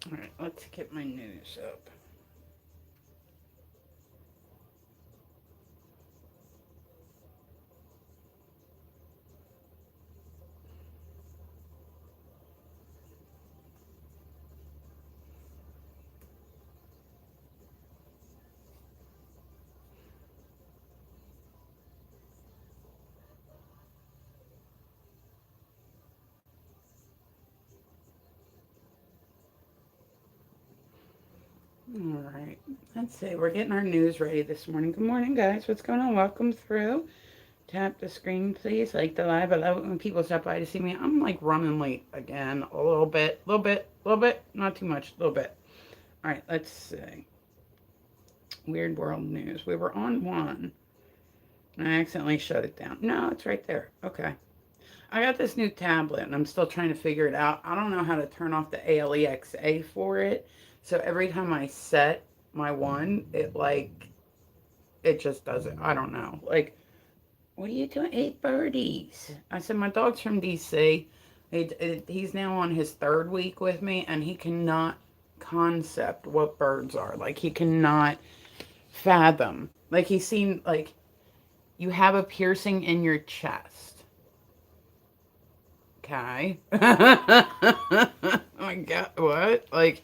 All right, let's get my news up. All right, let's see. We're getting our news ready this morning. Good morning, guys. What's going on? Welcome through. Tap the screen, please. Like the live. I love it when people stop by to see me. I'm like running late again. A little bit, little bit, little bit. Not too much, a little bit. All right, let's see. Weird World News. We were on one. And I accidentally shut it down. No, it's right there. Okay. I got this new tablet and I'm still trying to figure it out. I don't know how to turn off the ALEXA for it. So every time I set my one, it just does it. I don't know. Like, what are you doing? Eight birdies. I said, my dog's from DC. He's now on his third week with me and he cannot concept what birds are. Like, he cannot fathom. Like, he's seen, like, you have a piercing in your chest. Okay. Oh my god, what? What?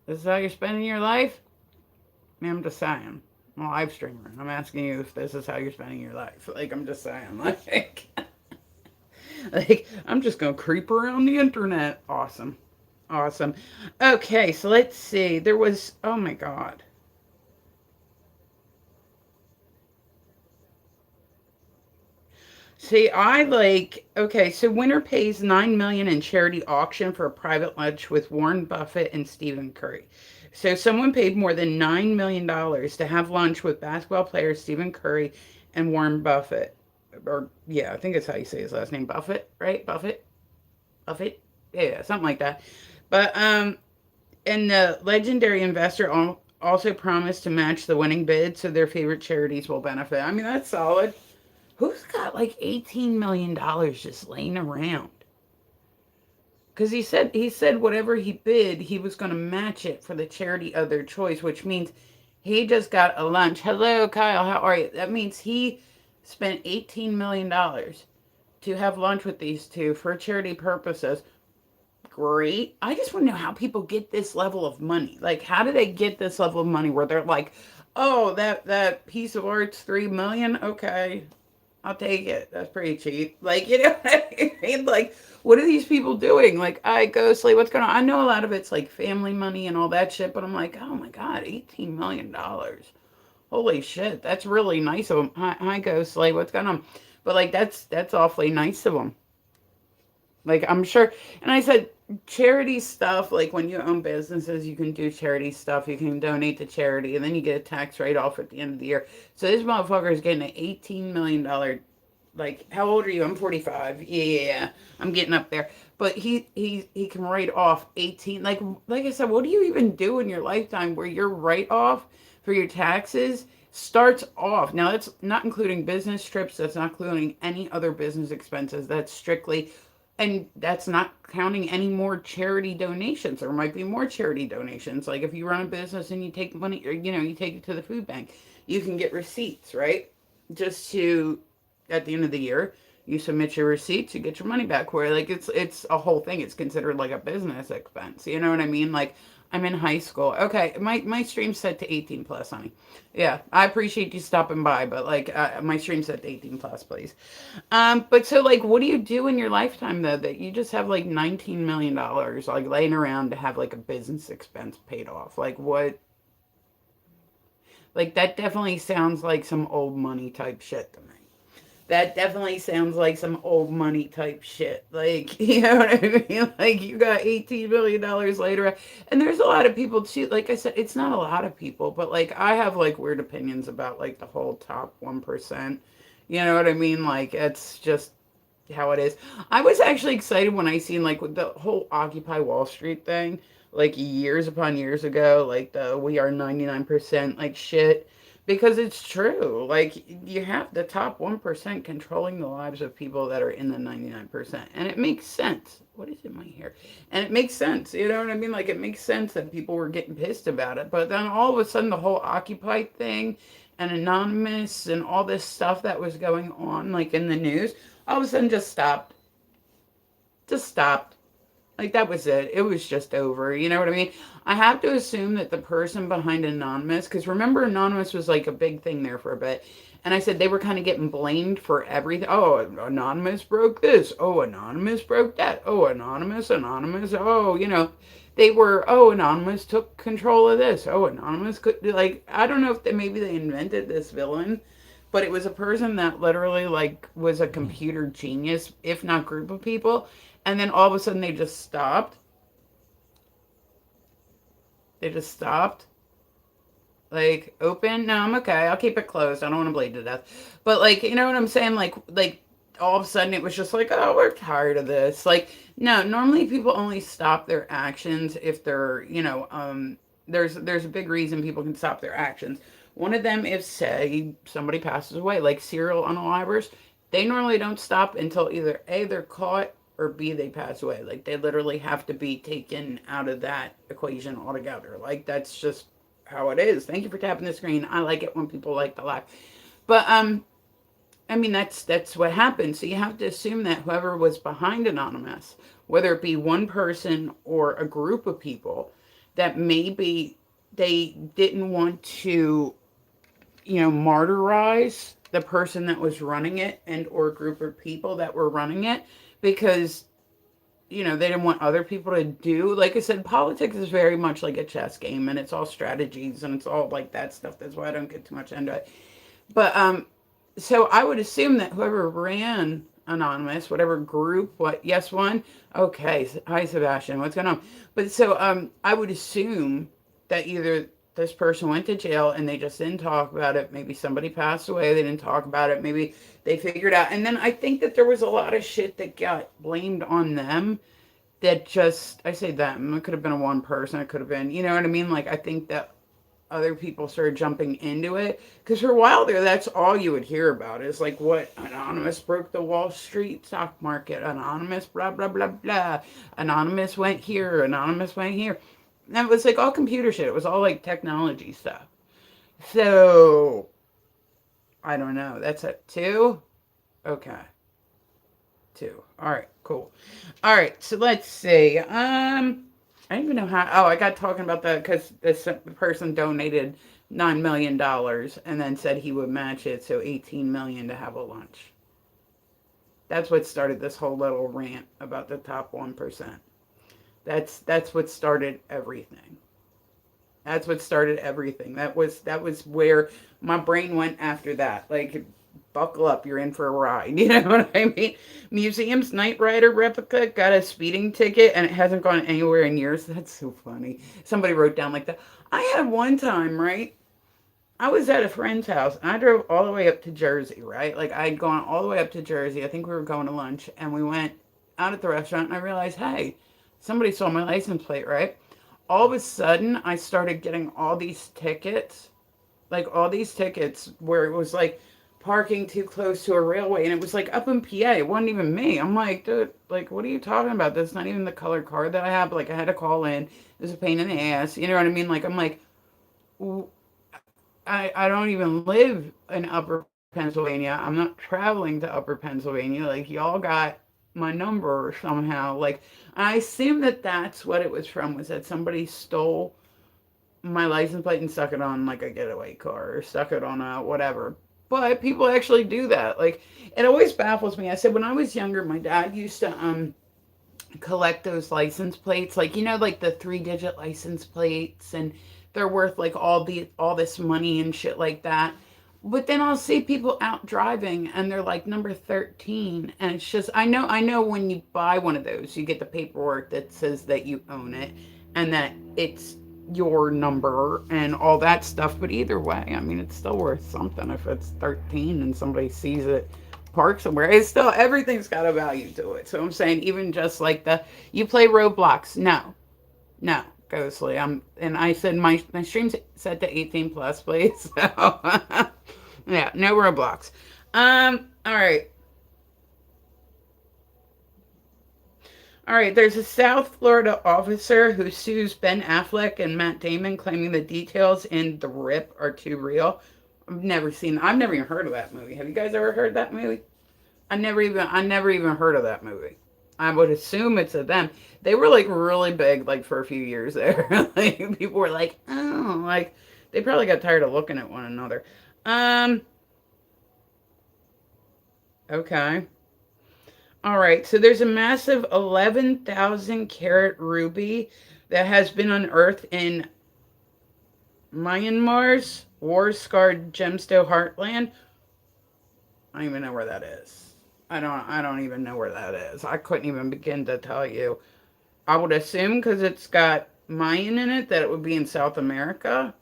This is how you're spending your life? I mean, I'm just saying. I'm a live streamer. I'm asking you if this is how you're spending your life. Like, I'm just saying. Like, I'm just gonna creep around the internet. Awesome. Awesome. Okay, so let's see. There was, oh my god. See, okay, so winner pays 9 million in charity auction for a private lunch with Warren Buffett and Stephen Curry. So someone paid more than $9 million to have lunch with basketball player Stephen Curry and Warren Buffett. Or yeah, I think that's how you say his last name. Buffett, right? Buffett? Buffett? Yeah, something like that. But and the legendary investor also promised to match the winning bid so their favorite charities will benefit. I mean, that's solid. Who's got like $18 million just laying around? Because he said whatever he bid, he was going to match it for the charity of their choice, which means he just got a lunch. Hello, Kyle. How are you? That means he spent $18 million to have lunch with these two for charity purposes. Great. I just want to know how people get this level of money. Like, how do they get this level of money where they're like, oh, that piece of art's 3 million? Okay, I'll take it. That's pretty cheap. Like, you know what I mean? Like, what are these people doing? Like, I ghostly, what's going on? I know a lot of it's like family money and all that shit, but I'm like, oh my God, $18 million. Holy shit, that's really nice of them. Hi ghostly, what's going on? But like, that's awfully nice of them. Like, I'm sure. And I said, charity stuff, like when you own businesses, you can do charity stuff. You can donate to charity, and then you get a tax write off at the end of the year. So this motherfucker is getting an $18 million. Like, how old are you? I'm 45. Yeah, I'm getting up there. But he can write off 18. Like I said, what do you even do in your lifetime where your write off for your taxes starts off? Now that's not including business trips. That's not including any other business expenses. That's strictly, and that's not counting any more charity donations. There might be more charity donations. Like if you run a business and you take money, or you take it to the food bank, you can get receipts, right? Just to, at the end of the year, you submit your receipts, you get your money back. Where like it's a whole thing. It's considered like a business expense. You know what I mean? Like I'm in high school. Okay, my stream's set to 18 plus, honey. Yeah, I appreciate you stopping by, but like my stream's set to 18 plus, please. But so like, what do you do in your lifetime though that you just have like $19 million like laying around to have like a business expense paid off? Like what? Like that definitely sounds like some old money type shit to me. That definitely sounds like some old money type shit. Like, you know what I mean? Like, you got $18 million later. And there's a lot of people, too. Like I said, it's not a lot of people, but like, I have like weird opinions about like the whole top 1%. You know what I mean? Like, it's just how it is. I was actually excited when I seen like with the whole Occupy Wall Street thing, like years upon years ago, like the we are 99% like shit. Because it's true. Like, you have the top 1% controlling the lives of people that are in the 99%. And it makes sense. What is in my hair? And it makes sense. You know what I mean? Like, it makes sense that people were getting pissed about it. But then all of a sudden, the whole Occupy thing and Anonymous and all this stuff that was going on, like in the news, all of a sudden just stopped. Just stopped. Like, that was it. It was just over. You know what I mean? I have to assume that the person behind Anonymous, because remember, Anonymous was like a big thing there for a bit. And I said they were kind of getting blamed for everything. Oh, Anonymous broke this. Oh, Anonymous broke that. Oh, Anonymous. Oh, they were, oh, Anonymous took control of this. Oh, Anonymous could, like, I don't know if maybe they invented this villain, but it was a person that literally, like, was a computer genius, if not group of people. And then all of a sudden they just stopped. They just stopped. Like, open? No, I'm okay. I'll keep it closed. I don't want to bleed to death. But, like, you know what I'm saying? Like all of a sudden it was just like, oh, we're tired of this. Like, no, normally people only stop their actions if they're, there's a big reason people can stop their actions. One of them, if, say, somebody passes away, like serial unalivers, they normally don't stop until either A, they're caught, or B, they pass away. Like, they literally have to be taken out of that equation altogether. Like, that's just how it is. Thank you for tapping the screen. I like it when people like to laugh. But I mean, that's what happened. So you have to assume that whoever was behind Anonymous, whether it be one person or a group of people, that maybe they didn't want to, martyrize the person that was running it, and or a group of people that were running it, because they didn't want other people to do. Like I said, politics is very much like a chess game, and it's all strategies, and it's all like that stuff. That's why I don't get too much into it. But so I would assume that whoever ran Anonymous, whatever group, what, yes, one? Okay, hi, Sebastian, what's going on? But so I would assume that either this person went to jail and they just didn't talk about it. Maybe somebody passed away, they didn't talk about it. Maybe they figured out. And then I think that there was a lot of shit that got blamed on them, that just, I say them, it could have been a one person, it could have been, you know what I mean? Like, I think that other people started jumping into it, because for a while there, that's all you would hear about, is like, what, Anonymous broke the Wall Street stock market, Anonymous blah blah blah blah, Anonymous went here, Anonymous went here. And it was like all computer shit. It was all like technology stuff. So I don't know, that's a two. Okay, two. All right, cool. All right, so let's see. I don't even know how. Oh, I got talking about that because this person donated $9 million and then said he would match it, so 18 million to have a lunch. That's what started this whole little rant about the top 1%. That's what started everything. That's what started everything. That was where my brain went after that. Like, buckle up, you're in for a ride. You know what I mean? Museum's Knight Rider replica got a speeding ticket and it hasn't gone anywhere in years. That's so funny. Somebody wrote down like that. I had one time, right? I was at a friend's house and I drove all the way up to Jersey, right? Like, I'd gone all the way up to Jersey. I think we were going to lunch and we went out at the restaurant and I realized, hey, somebody saw my license plate, right? All of a sudden, I started getting all these tickets, like all these tickets where it was like parking too close to a railway, and it was like up in PA. It wasn't even me. I'm like, dude, like, what are you talking about? That's not even the color card that I have. Like, I had to call in. It was a pain in the ass. You know what I mean? Like, I'm like, I don't even live in Upper Pennsylvania. I'm not traveling to Upper Pennsylvania. Like, y'all got my number somehow. Like, I assume that that's what it was from, was that somebody stole my license plate and stuck it on like a getaway car, or stuck it on a whatever. But people actually do that. Like, it always baffles me. I said when I was younger, my dad used to collect those license plates, like, like the 3-digit license plates, and they're worth like all this money and shit like that. But then I'll see people out driving and they're like number 13, and it's just, I know when you buy one of those, you get the paperwork that says that you own it and that it's your number and all that stuff. But either way, I mean, it's still worth something if it's 13 and somebody sees it parked somewhere. It's still, everything's got a value to it. So I'm saying, even just like you play Roblox. No. Ghostly. And I said my stream's set to 18 plus, please. So yeah, no Roblox. All right. All right, there's a South Florida officer who sues Ben Affleck and Matt Damon, claiming the details in The Rip are too real. I've never even heard of that movie. Have you guys ever heard that movie? I never even heard of that movie. I would assume it's of them. They were like really big, like for a few years there. Like people were like, oh, like they probably got tired of looking at one another. Um, okay. All right, so there's a massive 11,000 carat ruby that has been unearthed in Myanmar's war scarred gemstone heartland. I don't even know where that is. I don't even know where that is. I couldn't even begin to tell you. I would assume because it's got Mayan in it that it would be in South America.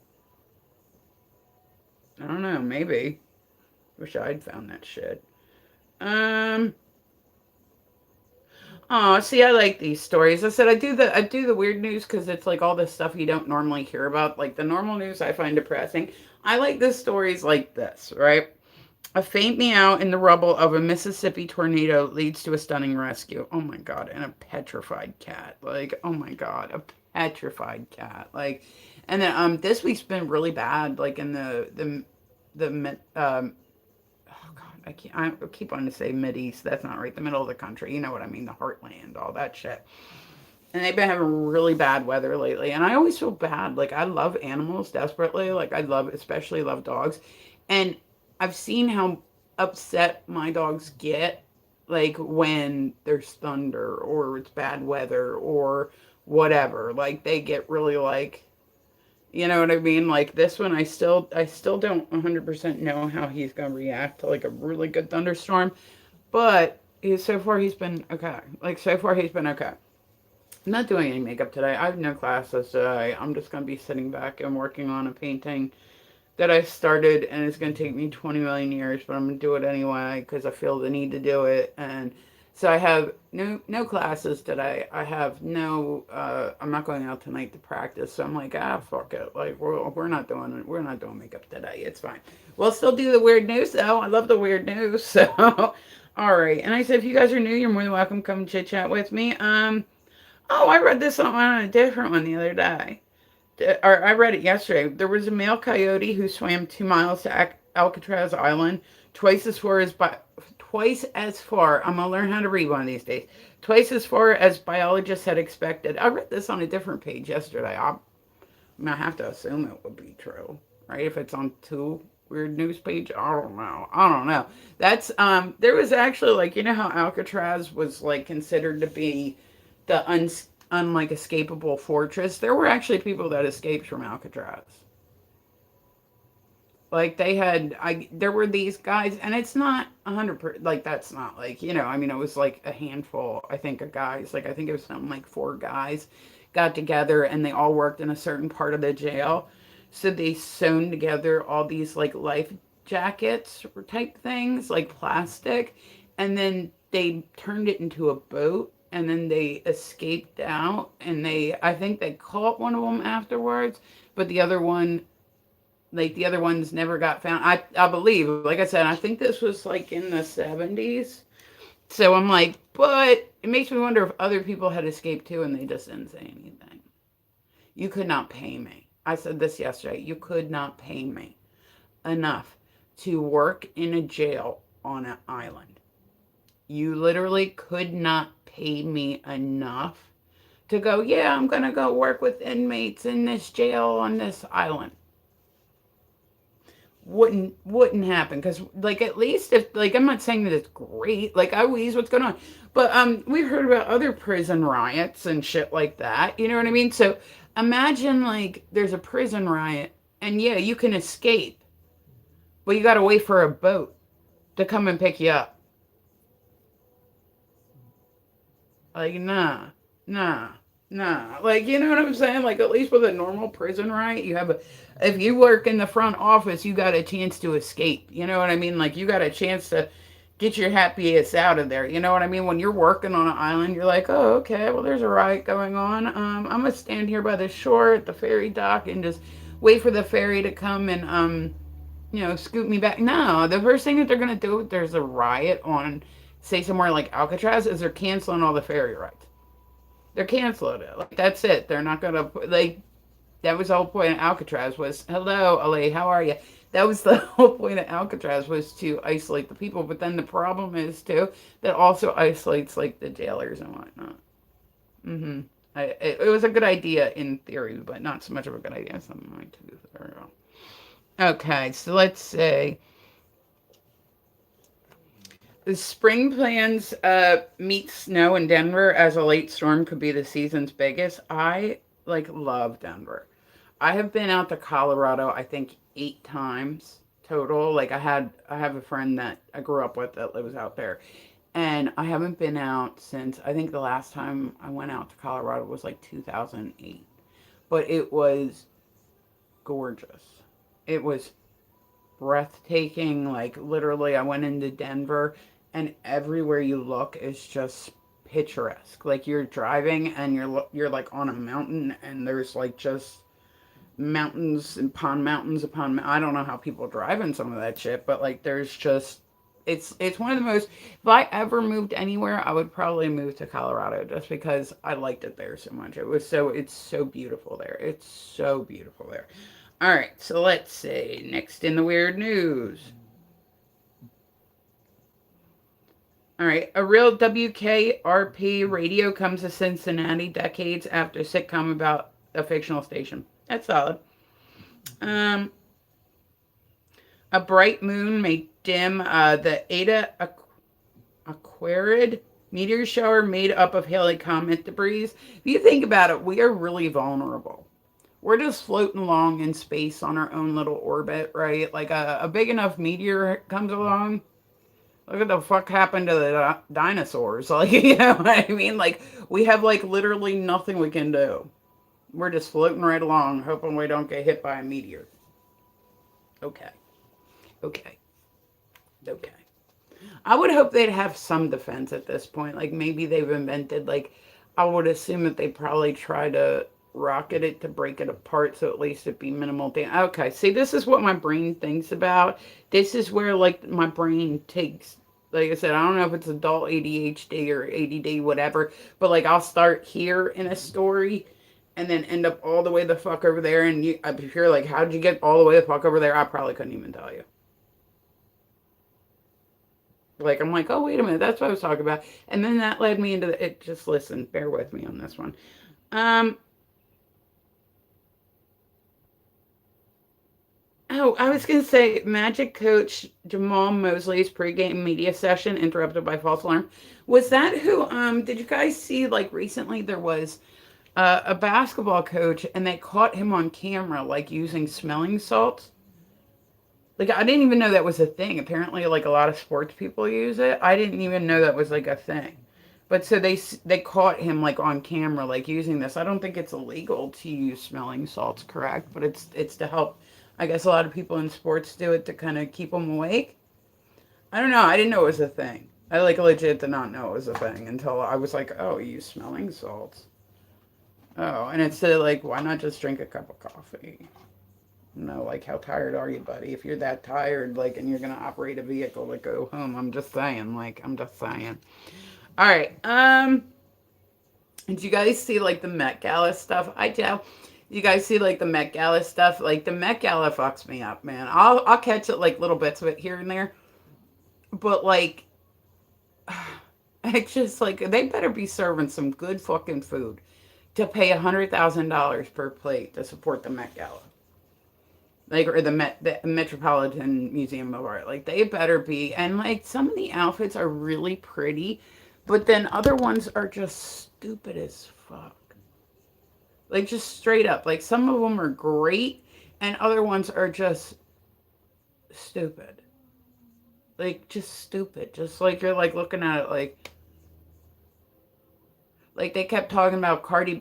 I don't know, maybe. Wish I'd found that shit. Um Oh, see, I like these stories. I said I do the weird news because it's like all this stuff you don't normally hear about. Like the normal news, I find depressing. I like the stories like this, right? A faint meow in the rubble of a Mississippi tornado leads to a stunning rescue. Oh my god! And a petrified cat. Like, oh my god, a petrified cat. Like, and then this week's been really bad. Like in the oh god, I keep wanting to say mid east. That's not right. The middle of the country. You know what I mean? The heartland, all that shit. And they've been having really bad weather lately. And I always feel bad. Like I love animals desperately. Like I love, especially love dogs. And I've seen how upset my dogs get, like when there's thunder or it's bad weather or whatever. Like they get really like, you know what I mean? Like this one, I still don't 100% know how he's gonna react to like a really good thunderstorm, but so far he's been okay. Like so far he's been okay. I'm not doing any makeup today. I have no classes today. I'm just gonna be sitting back and working on a painting that I started, and it's going to take me 20 million years, but I'm going to do it anyway because I feel the need to do it. And so I have no classes today. I have no. I'm not going out tonight to practice. So I'm like, fuck it. Like we're not doing it. We're not doing makeup today. It's fine. We'll still do the weird news though. I love the weird news. So all right. And I said, if you guys are new, you're more than welcome. Come chit chat with me. Oh, I read this on a different one the other day. Or I read it yesterday. There was a male coyote who swam 2 miles to Alcatraz Island, twice as far as twice as far. I'm gonna learn how to read one of these days. Twice as far as biologists had expected. I read this on a different page yesterday. I'm gonna have to assume it would be true, right? If it's on two weird news page, I don't know. I don't know. That's There was actually like how Alcatraz was like considered to be the unlike escapable fortress. There were actually people that escaped from Alcatraz. Like they had, there were these guys, and it's not 100%. Like that's not like I mean, it was like a handful, I think, of guys. Like I think it was something like 4 guys got together, and they all worked in a certain part of the jail. So they sewn together all these like life jackets type things, like plastic, and then they turned it into a boat, and then they escaped out, and I think they caught one of them afterwards, but the other ones never got found. I believe, like I said, I think this was like in the 70s. So I'm like, but it makes me wonder if other people had escaped too and they just didn't say anything. You could not pay me. I said this yesterday. You could not pay me enough to work in a jail on an island. You literally could not pay me enough to go, yeah, I'm going to go work with inmates in this jail on this island. Wouldn't happen, because like at least if like I'm not saying that it's great, like always what's going on, but we've heard about other prison riots and shit like that, you know what I mean? So imagine like there's a prison riot, and yeah, you can escape, but you got to wait for a boat to come and pick you up. Like nah, like you know what I'm saying? Like at least with a normal prison riot, if you work in the front office, you got a chance to escape. You know what I mean? Like you got a chance to get your happy ass out of there. You know what I mean? When you're working on an island, you're like, oh, okay, well, there's a riot going on. I'm gonna stand here by the shore at the ferry dock and just wait for the ferry to come and scoot me back. No, the first thing that they're gonna do if there's a riot on, say, somewhere like Alcatraz, is they're canceling all the ferry rides. They're canceling it. Like that's it. They're not gonna like. That was the whole point of Alcatraz was, hello, LA, how are you? That was the whole point of Alcatraz was to isolate the people. But then the problem is too that also isolates like the jailers and whatnot. Mm-hmm. It was a good idea in theory, but not so much of a good idea. Something like to do very well. Okay, so let's say the spring plans meet snow in Denver as a late storm could be the season's biggest. I like love Denver. I have been out to Colorado, I think 8 times total. Like I have a friend that I grew up with that lives out there. And I haven't been out since I think the last time I went out to Colorado was like 2008. But it was gorgeous. It was breathtaking. Like literally I went into Denver and everywhere you look is just picturesque. Like you're driving and you're like on a mountain and there's like just mountains upon mountains upon I don't know how people drive in some of that shit, but like there's just it's one of the most if I ever moved anywhere, I would probably move to Colorado just because I liked it there so much. It's so beautiful there. It's so beautiful there. All right, so let's see. Next in the weird news. All right, a real WKRP radio comes to Cincinnati decades after sitcom about a fictional station. That's solid. Um, a bright moon may dim the Eta Aquarid meteor shower made up of Halley Comet debris. If you think about it, we are really vulnerable. We're just floating along in space on our own little orbit, right? Like a big enough meteor comes along. Look at the fuck happened to the dinosaurs. Like, you know what I mean? Like, we have like literally nothing we can do. We're just floating right along, hoping we don't get hit by a meteor. Okay. Okay. Okay. I would hope they'd have some defense at this point. Like maybe they've invented like I would assume that they probably try to rocket it to break it apart so at least it'd be minimal damage. Okay, see this is what my brain thinks about. This is where like my brain takes like I said, I don't know if it's adult ADHD or ADD, whatever, but like I'll start here in a story and then end up all the way the fuck over there. And if you're like, how'd you get all the way the fuck over there? I probably couldn't even tell you. Like I'm like, oh wait a minute, that's what I was talking about, and then that led me into it. Just listen, bear with me on this one. Um. Oh, I was gonna say, Magic coach Jamal Mosley's pregame media session interrupted by false alarm. Was that who? Did you guys see? Like recently, there was a basketball coach, and they caught him on camera, like using smelling salts. Like I didn't even know that was a thing. Apparently, like a lot of sports people use it. I didn't even know that was like a thing. But so they caught him like on camera like using this. I don't think it's illegal to use smelling salts, correct? But it's to help. I guess a lot of people in sports do it to kind of keep them awake. I don't know. I didn't know it was a thing. I like legit did not know it was a thing until I was like, oh, you use smelling salts. Oh, and it's like, why not just drink a cup of coffee? No, like how tired are you, buddy? If you're that tired, like, and you're gonna operate a vehicle to go home, I'm just saying. Like, I'm just saying. All right. Did you guys see like the Met Gala stuff? I tell. You guys see like the Met Gala stuff? Like the Met Gala fucks me up, man. I'll catch it like little bits of it here and there, but like, it's just like they better be serving some good fucking food to pay $100,000 per plate to support the Met Gala. Like or the Metropolitan Museum of Art. Like they better be. And like some of the outfits are really pretty, but then other ones are just stupid as fuck. Like just straight up. Like some of them are great, and other ones are just stupid. Like just stupid. Just like you're like looking at it like they kept talking about Cardi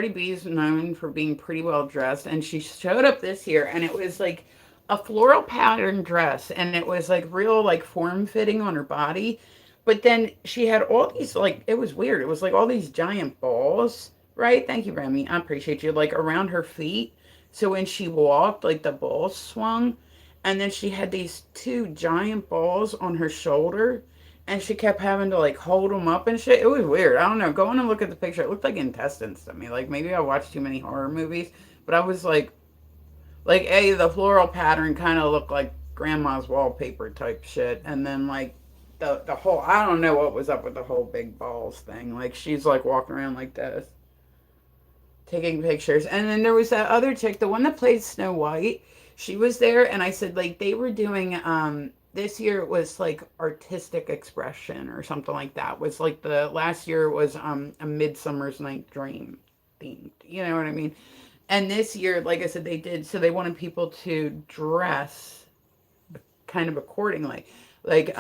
B's known for being pretty well dressed, and she showed up this year, and it was like a floral pattern dress, and it was like real like form fitting on her body. But then she had all these like, it was weird. It was like all these giant balls, right? Thank you, Remy. I appreciate you. Like around her feet. So when she walked, like the balls swung, and then she had these two giant balls on her shoulder, and she kept having to like hold them up and shit. It was weird. I don't know. Go on and look at the picture. It looked like intestines to me. Like maybe I watched too many horror movies, but I was like a the floral pattern kind of looked like grandma's wallpaper type shit, and then like the whole, I don't know what was up with the whole big balls thing. Like she's like walking around like this, taking pictures, and then there was that other chick, the one that played Snow White. She was there, and I said like they were doing this year it was like artistic expression or something like that. Was like the last year was a Midsummer's Night Dream themed. You know what I mean? And this year, like I said, they did, so they wanted people to dress kind of accordingly. Like,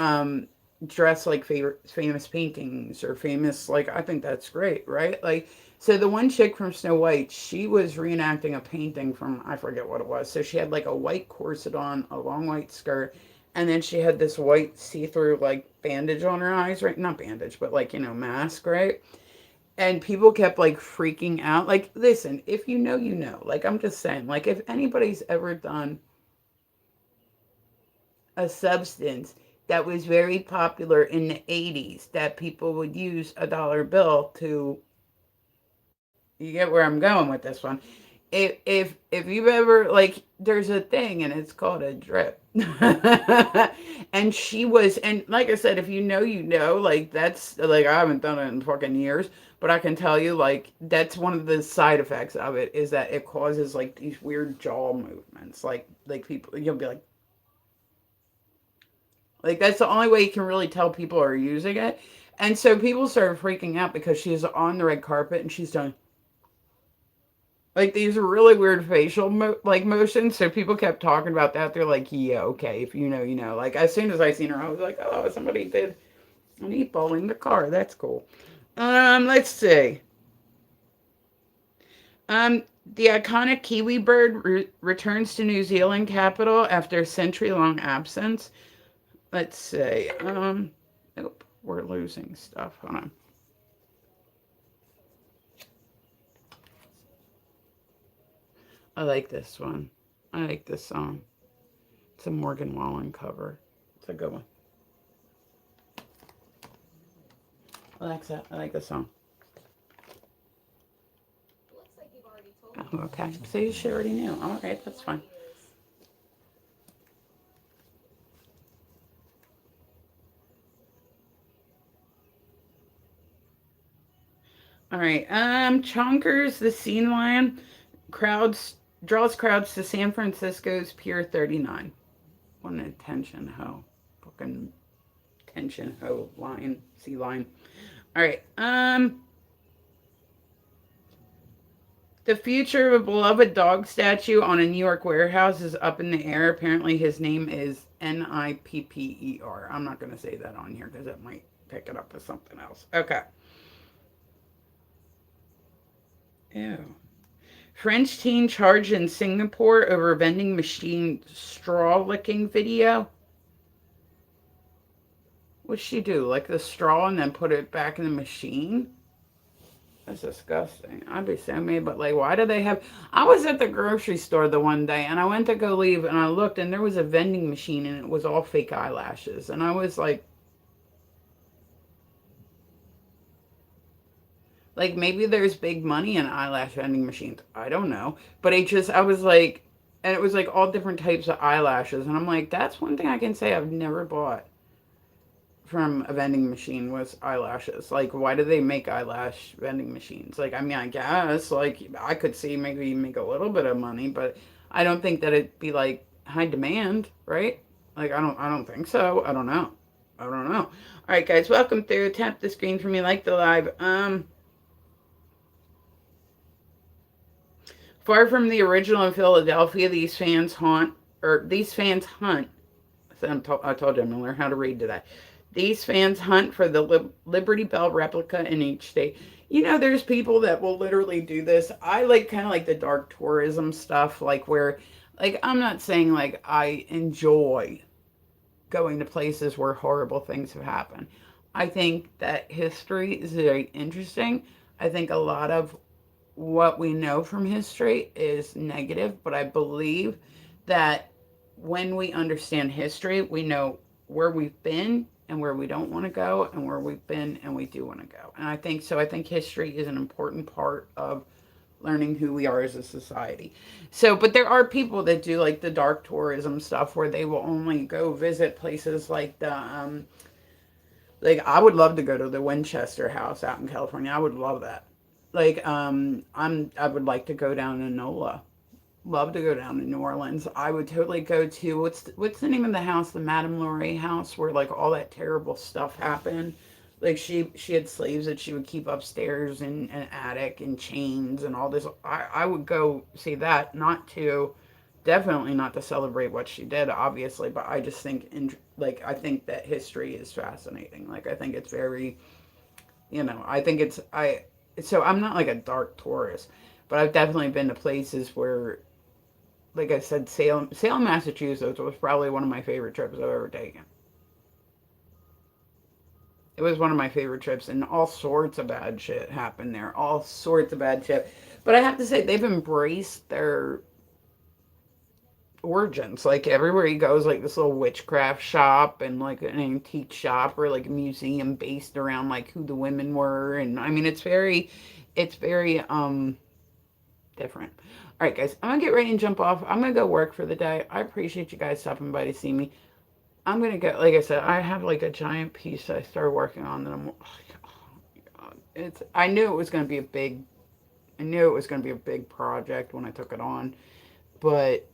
dress like favorite famous paintings or famous, like, I think that's great, right? Like, so the one chick from Snow White, she was reenacting a painting from, I forget what it was. So she had like a white corset on, a long white skirt, and then she had this white see-through like bandage on her eyes, right? Not bandage, but like, mask, right? And people kept like freaking out. Like, listen, if you know, you know. Like, I'm just saying, like, if anybody's ever done a substance that was very popular in the 80s that people would use a dollar bill to, you get where I'm going with this one. If you've ever, like, there's a thing and it's called a drip. And she was, and like I said, if you know, you know. Like, that's like, I haven't done it in fucking years, but I can tell you, like, that's one of the side effects of it, is that it causes like these weird jaw movements. Like people, you'll be like that's the only way you can really tell people are using it. And so people started freaking out because she's on the red carpet and she's done like these really weird facial like motions. So people kept talking about that. They're like, yeah, okay, if you know, you know. Like, as soon as I seen her, I was like, oh, somebody did an eat ball in the car. That's cool. Let's see. The iconic kiwi bird returns to New Zealand capital after a century-long absence. Let's see. Nope, we're losing stuff. Hold on. I like this one. I like this song. It's a Morgan Wallen cover. It's a good one. Alexa, I like this song. Oh, okay. So she already knew. All right, that's fine. All right. Chonkers, the Scene Lion, crowds draws crowds to San Francisco's Pier 39. What an attention ho. Fucking tension ho line, sea line. All right. The future of a beloved dog statue on a New York warehouse is up in the air. Apparently, his name is Nipper. I'm not going to say that on here because it might pick it up as something else. Okay. Ew. French teen charged in Singapore over vending machine straw licking video. What'd she do? Like the straw and then put it back in the machine? That's disgusting. I'd be so mad, but like, why do they have? I was at the grocery store the one day and I went to go leave and I looked and there was a vending machine and it was all fake eyelashes. And I was like maybe there's big money in eyelash vending machines. I don't know. But I was like, and it was like all different types of eyelashes. And I'm like, that's one thing I can say I've never bought from a vending machine was eyelashes. Like, why do they make eyelash vending machines? Like, I mean, I guess, like, I could see maybe make a little bit of money, but I don't think that it'd be like high demand, right? Like, I don't think so. I don't know. I don't know. All right, guys, welcome through. Tap the screen for me, like the live. Far from the original in Philadelphia, these fans hunt. I told you I'm gonna learn how to read today. These fans hunt for the Liberty Bell replica in each state. There's people that will literally do this. I like kind of like the dark tourism stuff, like where Like, I'm not saying like I enjoy going to places where horrible things have happened. I think that history is very interesting. I think a lot of what we know from history is negative, but I believe that when we understand history, we know where we've been and where we don't want to go, and where we've been and we do want to go. And I think so. I think history is an important part of learning who we are as a society. So, but there are people that do like the dark tourism stuff where they will only go visit places like like I would love to go to the Winchester House out in California. I would love that. Like, I would like to go down to NOLA. Love to go down to New Orleans. I would totally go to what's the name of the house, the Madame Laurie house, where like all that terrible stuff happened. Like she had slaves that she would keep upstairs in an attic and chains and all this. I would go see that, not to definitely not to celebrate what she did, obviously, but I just think like I think that history is fascinating. Like I think it's very, I think it's I so I'm not like a dark tourist, but I've definitely been to places where, like I said, Salem, Massachusetts was probably one of my favorite trips I've ever taken. It was one of my favorite trips, and all sorts of bad shit happened there. All sorts of bad shit. But I have to say, they've embraced their origins. Like everywhere he goes, like this little witchcraft shop and like an antique shop or like a museum based around like who the women were. And I mean, it's very different. All right, guys, I'm gonna get ready and jump off. I'm gonna go work for the day. I appreciate you guys stopping by to see me. I'm gonna get, like I said, I have like a giant piece that I started working on that I'm. Oh my God. I knew it was gonna be a big. I knew it was gonna be a big project when I took it on, but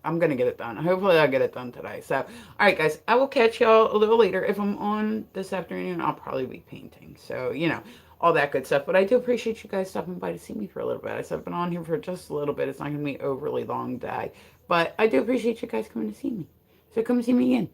I'm gonna get it done. Hopefully, I'll get it done today. So, all right, guys, I will catch y'all a little later. If I'm on this afternoon, I'll probably be painting. So, all that good stuff. But I do appreciate you guys stopping by to see me for a little bit. I said I've been on here for just a little bit. It's not gonna be an overly long day, but I do appreciate you guys coming to see me. So come see me again.